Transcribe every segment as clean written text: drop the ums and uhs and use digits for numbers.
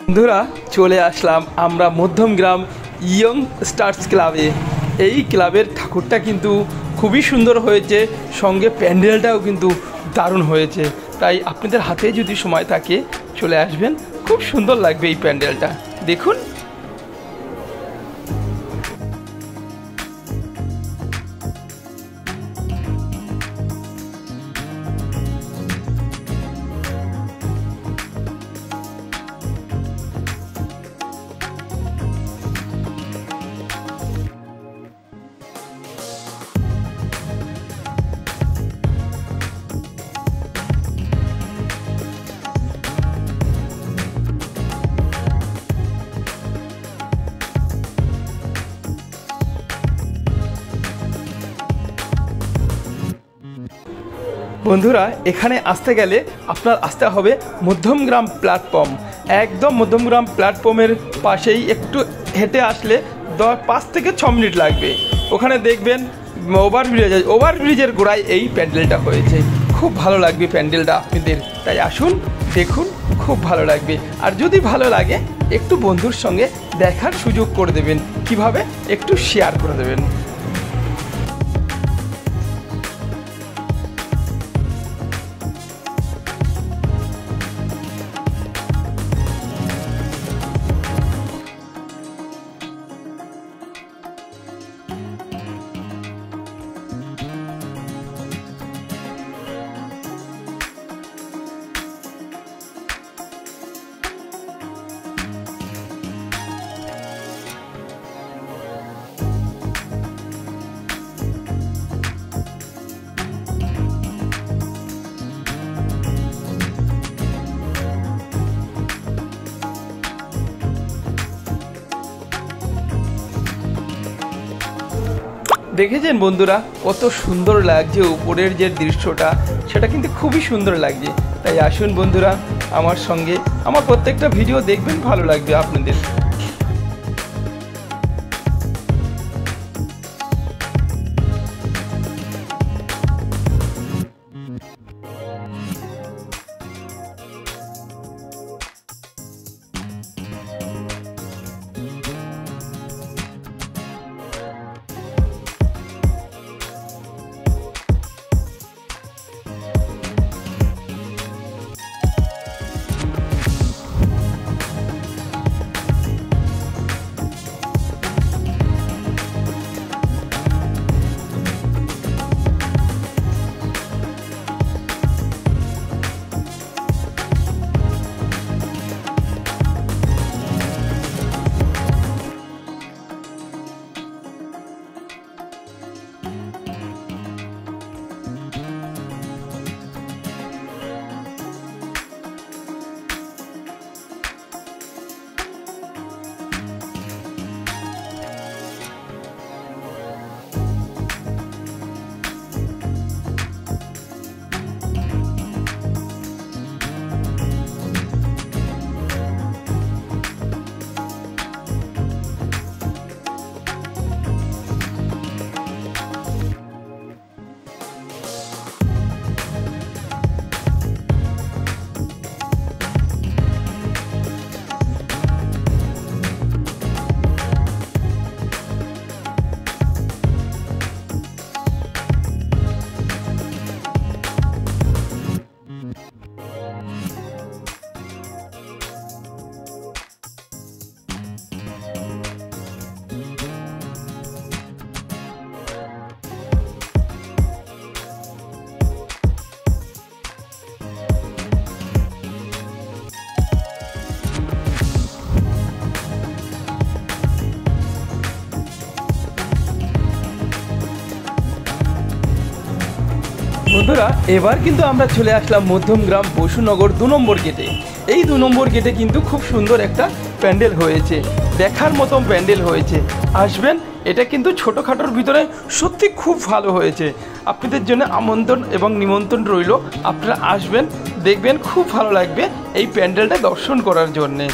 বন্ধুরা চলে আসলাম আমরা মধ্যমগ্রাম ইয়ং স্টার্স ক্লাবে। এই ক্লাবের ঠাকুরটা কিন্তু খুবই সুন্দর হয়েছে, সঙ্গে প্যান্ডেলটাও কিন্তু দারুণ হয়েছে। তাই আপনাদের হাতে যদি সময় থাকে চলে আসবেন, খুব সুন্দর লাগবে এই প্যান্ডেলটা দেখুন। বন্ধুরা এখানে আসতে গেলে আপনার আসতে হবে মধ্যমগ্রাম প্ল্যাটফর্ম। একদম মধ্যমগ্রাম প্ল্যাটফর্মের পাশেই একটু হেঁটে আসলে 5 থেকে 6 মিনিট লাগবে। ওখানে দেখবেন ওভারব্রিজের গোড়ায় এই প্যান্ডেলটা হয়েছে। খুব ভালো লাগবে প্যান্ডেলটা আপনাদের, তাই আসুন দেখুন, খুব ভালো লাগবে। আর যদি ভালো লাগে একটু বন্ধুর সঙ্গে দেখার সুযোগ করে দেবেন, কিভাবে একটু শেয়ার করে দেবেন। দেখেছেন বন্ধুরা কত সুন্দর লাগছে, উপরের যে দৃশ্যটা সেটা কিন্তু খুবই সুন্দর লাগছে। তাই আসুন বন্ধুরা আমার সঙ্গে, আমার প্রত্যেকটা ভিডিও দেখবেন, ভালো লাগবে আপনাদের। বন্ধুরা এবার কিন্তু আমরা চলে আসলাম মধ্যমগ্রাম বসুনগর 2 নম্বর গেটে। এই 2 নম্বর গেটে কিন্তু খুব সুন্দর একটা প্যান্ডেল হয়েছে, দেখার মতো প্যান্ডেল হয়েছে। আসবেন, এটা কিন্তু ছোটোখাটোর ভিতরে সত্যি খুব ভালো হয়েছে। আপনাদের জন্য আমন্ত্রণ এবং নিমন্ত্রণ রইল, আপনারা আসবেন, দেখবেন খুব ভালো লাগবে এই প্যান্ডেলটা দর্শন করার জন্যে।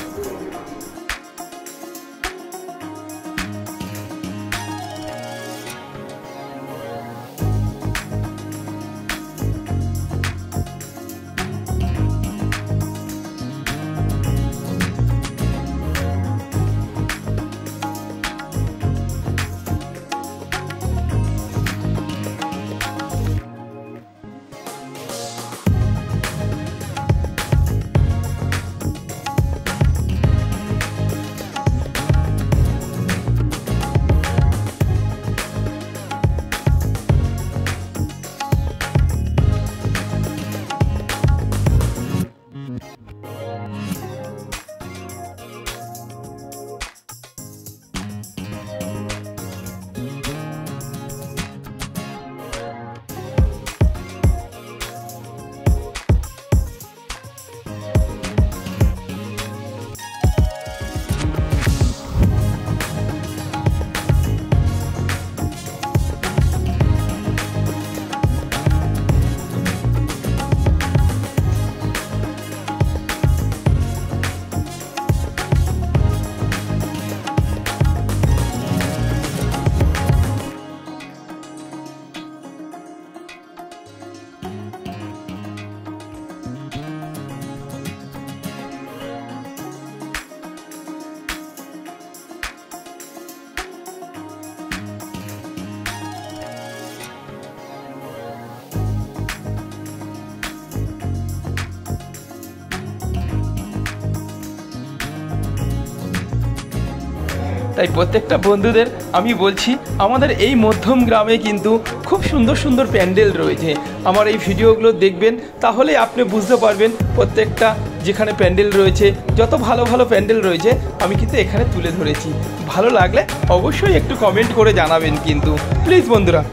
তাই প্রত্যেকটা বন্ধুদের আমি বলছি, আমাদের এই মধ্যম গ্রামে কিন্তু খুব সুন্দর সুন্দর প্যান্ডেল রয়েছে। আমার এই ভিডিওগুলো দেখবেন, তাহলে আপনি বুঝতে পারবেন প্রত্যেকটা যেখানে প্যান্ডেল রয়েছে, যত ভালো ভালো প্যান্ডেল রয়েছে আমি কিন্তু এখানে তুলে ধরেছি। ভালো লাগলে অবশ্যই একটু কমেন্ট করে জানাবেন কিন্তু, প্লিজ বন্ধুরা।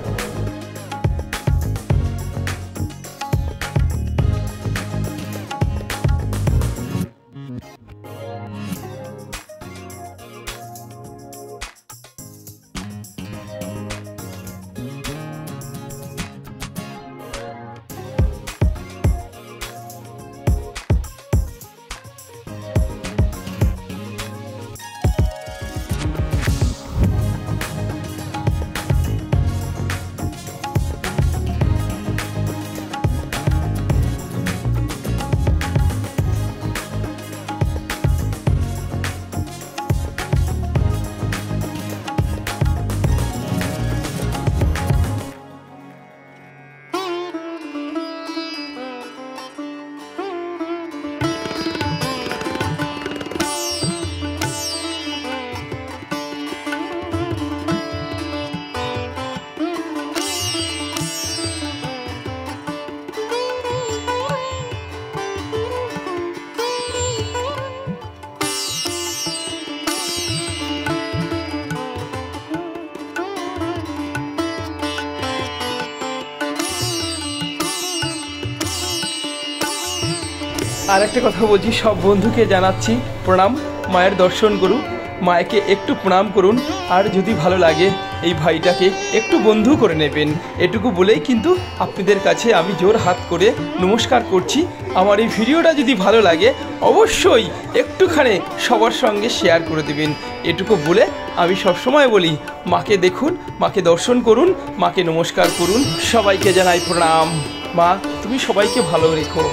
আর একটা কথা বলছি, সব বন্ধুকে জানাচ্ছি প্রণাম। মায়ের দর্শন করুন, মায়েকে একটু প্রণাম করুন, আর যদি ভালো লাগে এই ভাইটাকে একটু বন্ধু করে নেবেন। এটুকু বলেই কিন্তু আপনাদের কাছে আমি জোর হাত করে নমস্কার করছি। আমার এই ভিডিওটা যদি ভালো লাগে অবশ্যই একটুখানি সবার সঙ্গে শেয়ার করে দেবেন। এটুকু বলে আমি সবসময় বলি, মাকে দেখুন, মাকে দর্শন করুন, মাকে নমস্কার করুন। সবাইকে জানাই প্রণাম। মা, তুমি সবাইকে ভালো রেখো।